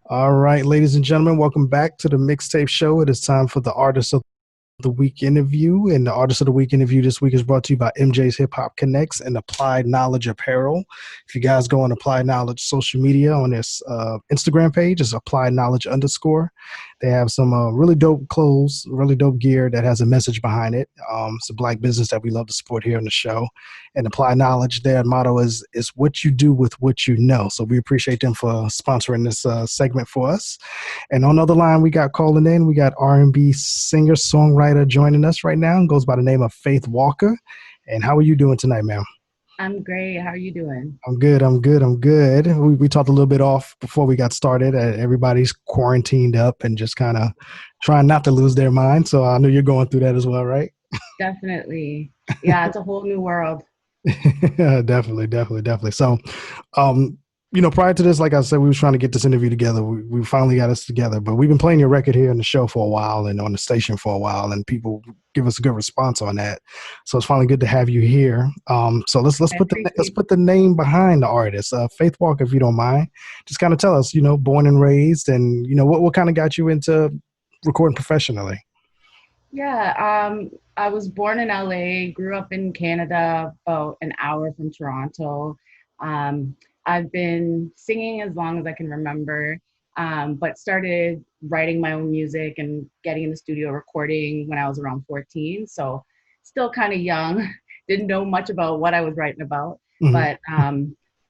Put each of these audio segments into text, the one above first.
All right, ladies and gentlemen, welcome back to the Mixtape Show. It is time for the Artist of the Week interview. And the Artist of the Week interview this week is brought to you by MJ's Hip Hop Connects and Applied Knowledge Apparel. If you guys go on Applied Knowledge social media on this Instagram page, it's Applied Knowledge _. They have some really dope clothes, really dope gear that has a message behind it. It's a black business that we love to support here on the show. And Applied Knowledge, their motto is what you do with what you know. So we appreciate them for sponsoring this segment for us. And on the other line, we got calling in, we got R&B singer, songwriter joining us right now. Goes by the name of Faith Walker. And how are you doing tonight, ma'am? I'm great. How are you doing? I'm good. I'm good. I'm good. We talked a little bit off before we got started. Everybody's quarantined up and just kind of trying not to lose their mind. So I know you're going through that as well, right? Definitely. Yeah, it's a whole new world. Definitely, definitely, definitely. So, um, prior to this, like I said, we was trying to get this interview together. We finally got us together, but we've been playing your record here on the show for a while and on the station for a while, and people give us a good response on that. So it's finally good to have you here. So let's I put the let's appreciate put the name behind the artist, Faith Walker, if you don't mind. Just kind of tell us, born and raised, and what kind of got you into recording professionally. I was born in LA, grew up in Canada, about an hour from Toronto. I've been singing as long as I can remember, but started writing my own music and getting in the studio recording when I was around 14. So still kind of young, didn't know much about what I was writing about. Hmm. But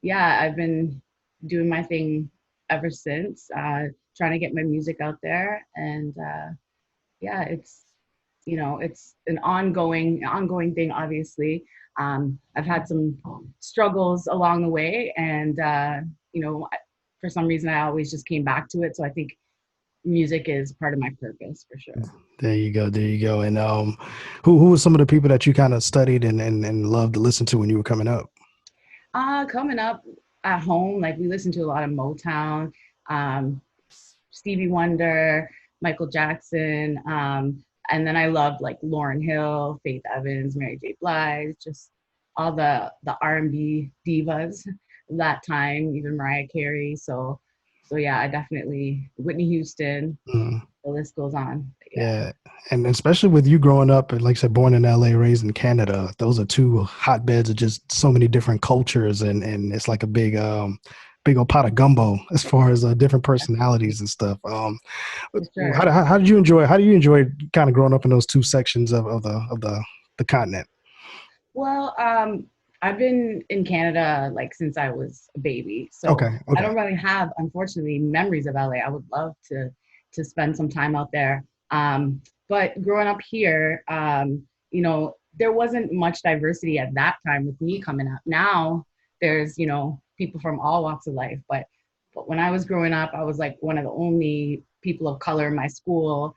yeah, I've been doing my thing ever since, trying to get my music out there. And yeah, it's an ongoing thing, obviously. I've had some struggles along the way, and you know for some reason I always just came back to it, so I think music is part of my purpose for sure. There you go. There you go. And who were some of the people that you kind of studied and loved to listen to when you were coming up? Coming up at home, like we listened to a lot of Motown, um, Stevie Wonder, Michael Jackson, and then I loved like Lauryn Hill, Faith Evans, Mary J. Blige, just all the R&B divas that time, even Mariah Carey. So yeah, I definitely Whitney Houston. Mm, The list goes on. But yeah, yeah, and especially with you growing up, and like I said, born in LA, raised in Canada, those are two hotbeds of just so many different cultures, and it's like a big old pot of gumbo as far as different personalities definitely and stuff. for sure. How did you enjoy? How do you enjoy kind of growing up in those two sections of the continent? Well, I've been in Canada like since I was a baby, so Okay, I okay. don't really have, unfortunately, memories of LA. I would love to spend some time out there. But growing up here, there wasn't much diversity at that time with me coming up. Now there's, people from all walks of life, but when I was growing up, I was like one of the only people of color in my school.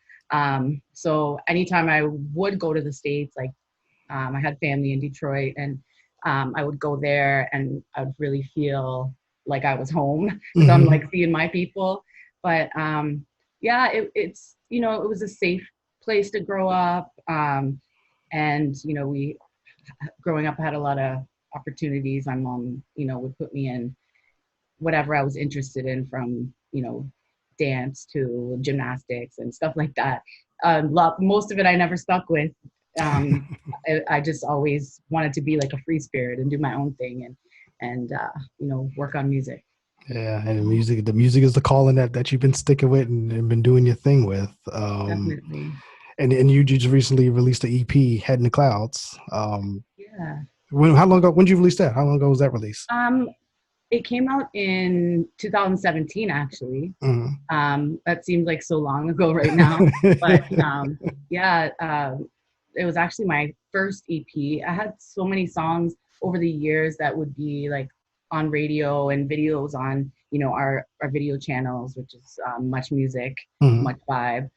So anytime I would go to the States, like I had family in Detroit, and I would go there and I would really feel like I was home because I'm Hmm. like seeing my people. But yeah, it was a safe place to grow up. And, we growing up, I had a lot of opportunities. My mom, would put me in whatever I was interested in, from, dance to gymnastics and stuff like that. Most of it I never stuck with. Um, I just always wanted to be like a free spirit and do my own thing, and work on music. Yeah, and the music is the calling that you've been sticking with and been doing your thing with. Definitely. And you just recently released the EP, Head in the Clouds. Yeah. How long ago? When did you release that? How long ago was that release? Um, it came out in 2017, actually. Mhm. That seems like so long ago right now, but yeah, it was actually my first EP. I had so many songs over the years that would be like on radio and videos on, our video channels, which is Much Music, Mhm. Much Vibe.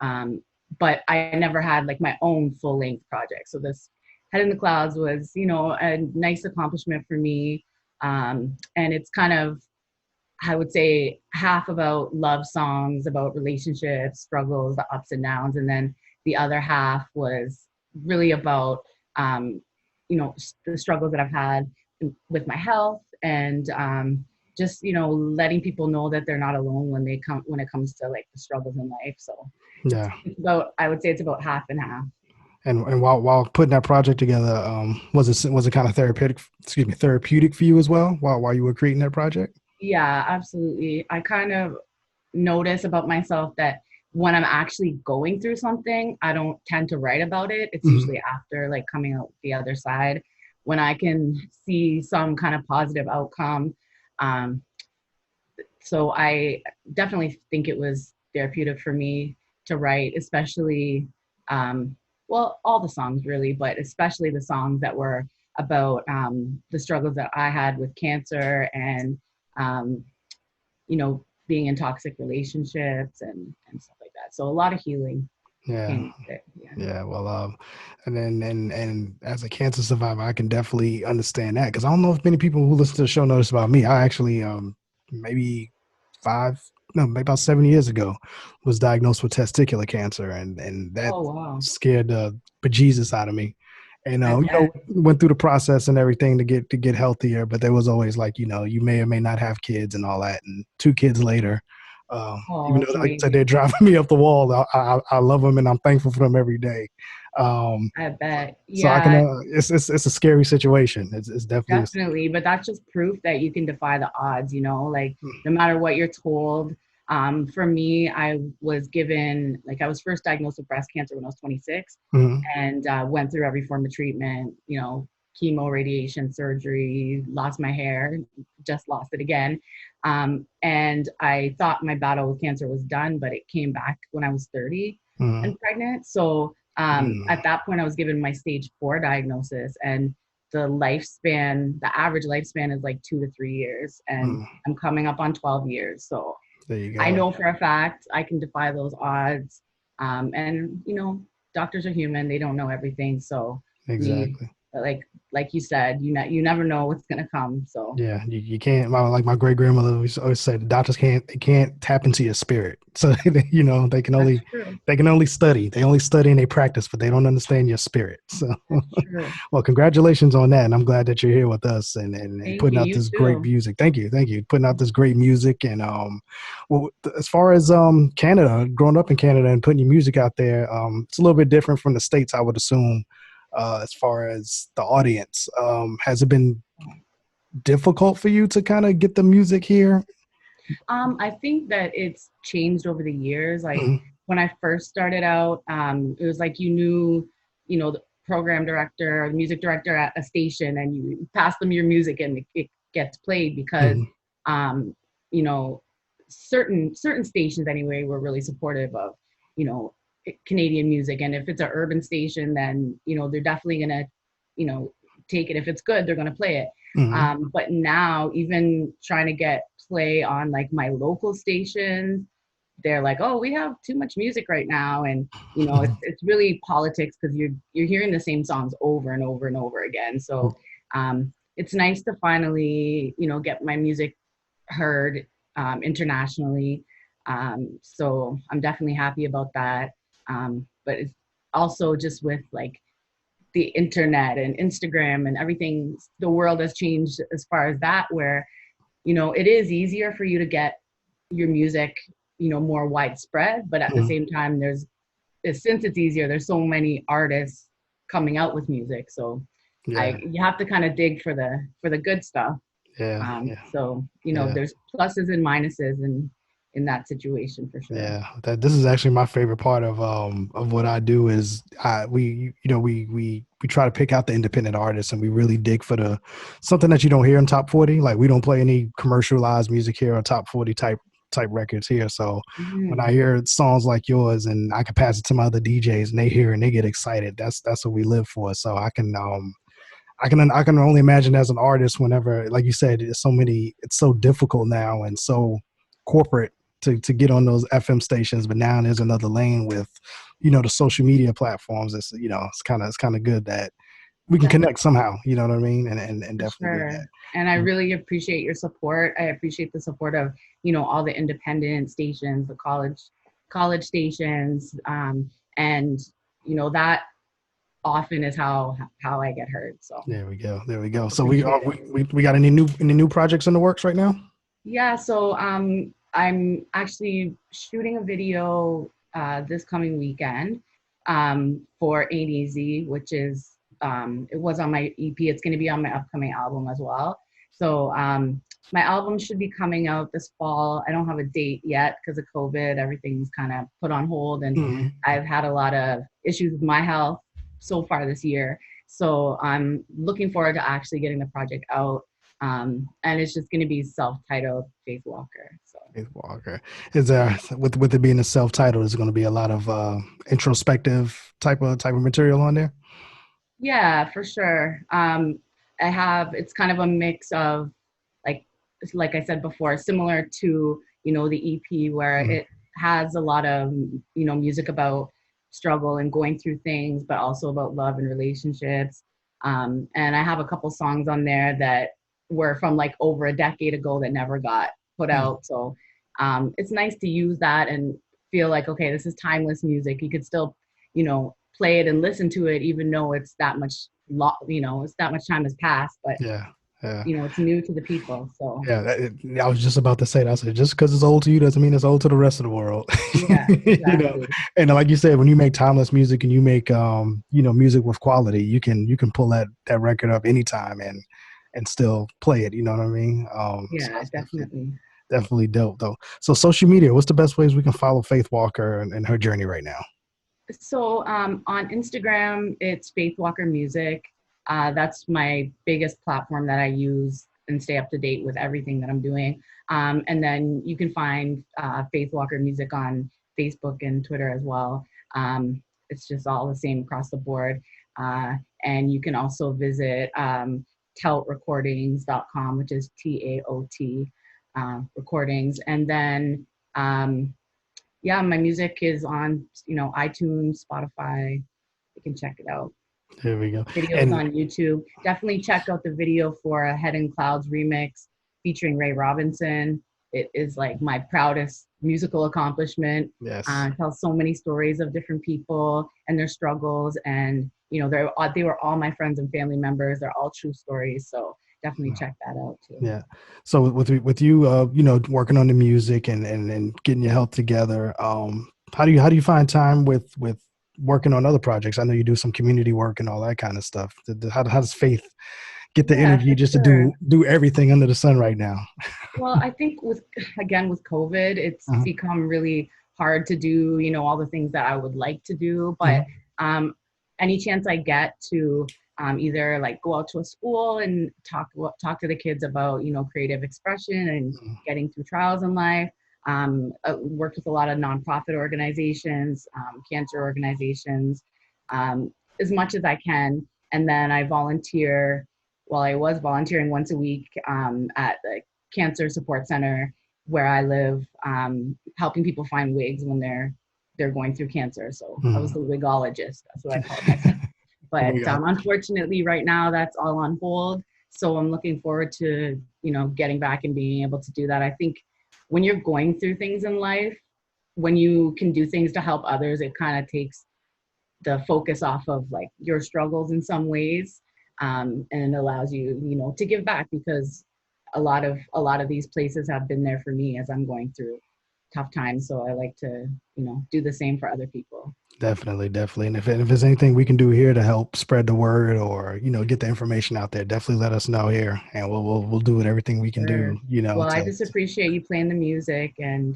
Um, but I never had like my own full length project. So this Head in the Clouds was, a nice accomplishment for me. And it's kind of, I would say, half about love songs, about relationships, struggles, the ups and downs, and then the other half was really about, um, the struggles that I've had with my health, and just, letting people know that they're not alone when it comes to like the struggles in life. So Yeah. it's about, I would say it's about half and half. And while putting that project together, was it kind of therapeutic for you as well while you were creating that project? Yeah, absolutely. I kind of notice about myself that when I'm actually going through something, I don't tend to write about it. It's Hmm. usually after, like, coming out the other side, when I can see some kind of positive outcome. Um, so I definitely think it was therapeutic for me to write, especially, well, all the songs really, but especially the songs that were about the struggles that I had with cancer and, um, being in toxic relationships and stuff like that. So a lot of healing Yeah. came with it. Yeah. Yeah, well, and then and as a cancer survivor, I can definitely understand that because I don't know if many people who listen to the show know this about me. I actually, maybe five, no, maybe about 7 years ago, was diagnosed with testicular cancer, and that Oh wow. scared the bejesus out of me. And I bet. went through the process and everything to get healthier, but there was always like, you may or may not have kids and all that. And 2 kids later, Oh, even though that's like I said, they're amazing. driving me up the wall, I love them and I'm thankful for them every day. Um, I bet. so I can, Yeah, it's a scary situation. It's definitely a scary. definitely. But that's just proof that you can defy the odds, like no matter what you're told. For me, I was given, like, I was first diagnosed with breast cancer when I was 26 Mm-hmm. and went through every form of treatment, chemo, radiation, surgery, lost my hair, just lost it again. And I thought my battle with cancer was done, but it came back when I was 30 Mm-hmm. and pregnant. So Mm-hmm. at that point, I was given my stage 4 diagnosis, and the average lifespan is like 2 to 3 years, and Mm-hmm. I'm coming up on 12 years. So There you I go. know for a fact I can defy those odds. And doctors are human; they don't know everything. So we, Exactly. like you said, you never know what's gonna come. So Yeah, you can't. Like my great grandmother always said, the doctors can't tap into your spirit. So they can that's only true. study. They only study and they practice, but they don't understand your spirit. So, That's true. well, congratulations on that, and I'm glad that you're here with us and Thank putting you. out You this great too. music. Thank you, putting out this great music. And well, as far as Canada, growing up in Canada and putting your music out there, it's a little bit different from the states, I would assume. As far as the audience, has it been difficult for you to kind of get the music here? I think that it's changed over the years. Like Mhm. when I first started out, it was like you knew, the program director or the music director at a station, and you pass them your music and it gets played because, Mhm. um, you know, certain stations anyway were really supportive of, you know, Canadian music. And if it's an urban station, then they're definitely gonna, you know, take it. If it's good, they're gonna play it. Mhm. But now, even trying to get play on like my local stations, they're like, "Oh, we have too much music right now," and it's really politics because you're hearing the same songs over and over and over again. So it's nice to finally get my music heard internationally. So I'm definitely happy about that. But it's also just with like the internet and Instagram and everything, the world has changed as far as that, where, it is easier for you to get your music, more widespread. But at the Mhm. same time, since it's easier, there's so many artists coming out with music. So Yeah, you have to kind of dig for the good stuff. yeah, yeah, So, yeah. there's pluses and minuses in that situation for sure. Yeah, that this is actually my favorite part of what I do is we try to pick out the independent artists and we really dig for the something that you don't hear in top 40. Like we don't play any commercialized music here or top 40 type records here. So when I Mhm. hear songs like yours and I can pass it to my other DJs and they hear and they get excited, that's what we live for. So I can only imagine as an artist whenever, like you said, it's so difficult now and so corporate to get on those FM stations, but now there's another lane with, the social media platforms. It's kind of good that we can connect Definitely. somehow. You know what I mean? And For definitely do sure. And I that. really appreciate your support. I appreciate the support of, all the independent stations, the college stations. And that often is how I get heard. So There we go. There we go. So we are appreciate it. we got any new projects in the works right now? Yeah, so I'm actually shooting a video this coming weekend for ADZ, which is it was on my EP. It's going to be on my upcoming album as well. So my album should be coming out this fall. I don't have a date yet because of COVID. Everything's kind of put on hold, and Mhm. I've had a lot of issues with my health so far this year. So I'm looking forward to actually getting the project out, and it's just going to be self-titled Faith Walker. So Faith Walker. Is there with it being a self-titled, is going to be a lot of introspective type of material on there? yeah, for sure. I have it's kind of a mix of like like I said before, similar to the EP where Mhm. it has a lot of music about struggle and going through things, but also about love and relationships. And I have a couple songs on there that were from like over a decade ago that never got put Mhm. out. So it's nice to use that and feel like, okay, this is timeless music. You could still, play it and listen to it, even though it's that much, it's that much time has passed. But Yeah, yeah. it's new to the people. So Yeah, I was just about to say that. I said, just because it's old to you doesn't mean it's old to the rest of the world. yeah, you know, exactly. and like you said, when you make timeless music and you make music with quality, you can pull that record up anytime and still play it. You know what I mean? So Yeah, that's definitely. definitely dope though. So social media, what's the best ways we can follow Faith Walker and her journey right now? So on Instagram, it's Faith Walker Music. That's my biggest platform that I use and stay up to date with everything that I'm doing. And then you can find Faith Walker Music on Facebook and Twitter as well. It's just all the same across the board. Uh, and you can also visit tautrecordings.com, which is TAOT recordings. And then yeah, my music is on, iTunes, Spotify. You can check it out. There we go. Videos And on YouTube. Definitely check out the video for a Head in Clouds remix featuring Ray Robinson. It is like my proudest musical accomplishment. yes. Tells so many stories of different people and their struggles, and they were all my friends and family members. They're all true stories, so definitely check that out too. Yeah. So with you, working on the music and getting your health together, how do you find time with working on other projects? I know you do some community work and all that kind of stuff. How does Faith get the Yeah, energy for just to sure. do everything under the sun right now? Well, I think with COVID, it's Uh-huh. become really hard to do, all the things that I would like to do. But Mhm. um, any chance I get to either like go out to a school and talk to the kids about, creative expression and Mhm. getting through trials in life. Worked with a lot of nonprofit organizations, cancer organizations, um, as much as I can. And then I volunteer. Well, I was volunteering once a week at the cancer support center where I live, helping people find wigs when they're going through cancer. So I was Mhm. the wigologist. That's what I called myself. But We got unfortunately, right now that's all on hold. So I'm looking forward to getting back and being able to do that. I think when you're going through things in life, when you can do things to help others, it kind of takes the focus off of like your struggles in some ways, and it allows you to give back because a lot of these places have been there for me as I'm going through tough times, so I like to do the same for other people. definitely, definitely. And if there's anything we can do here to help spread the word or get the information out there, definitely let us know here, and we'll do it everything we can do. Sure. Well, I To just appreciate you playing the music and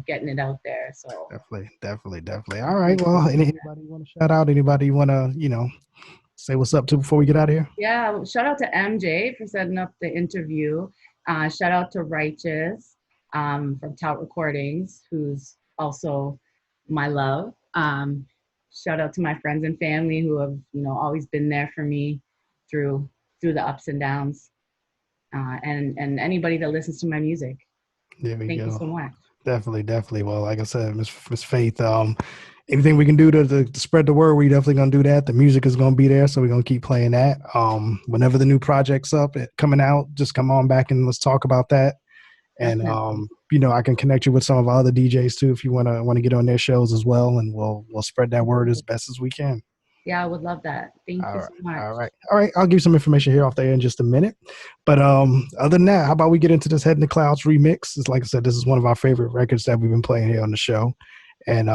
getting it out there, so definitely, definitely, definitely. All right. appreciate Well, you doing that. anybody you want to shout out? Anybody you want to, say what's up to before we get out of here? Yeah, well, shout out to MJ for setting up the interview. Shout out to Righteous from Tout Recordings, who's also my love. Shout out to my friends and family who have, always been there for me through the ups and downs, and anybody that listens to my music. There we Thank you go. so much. Definitely, definitely. Well, like I said, Miss Faith, anything we can do to spread the word, we definitely gonna do that. The music is gonna be there, so we're gonna keep playing that. Whenever the new project's up coming out, just come on back and let's talk about that. And Definitely. I can connect you with some of our other DJs too if you wanna get on their shows as well, and we'll spread that word as best as we can. Yeah, I would love that. Thank All you right. so much. All right. I'll give you some information here off there in just a minute. But other than that, how about we get into this Head in the Clouds remix? It's like I said, this is one of our favorite records that we've been playing here on the show. And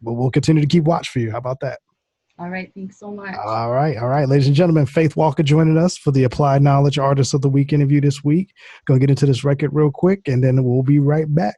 but we'll continue to keep watch for you. How about that? All right, thanks so much. All right. All right. Ladies and gentlemen, Faith Walker joining us for the Applied Knowledge Artist of the Week interview this week. Gonna get into this record real quick and then we'll be right back.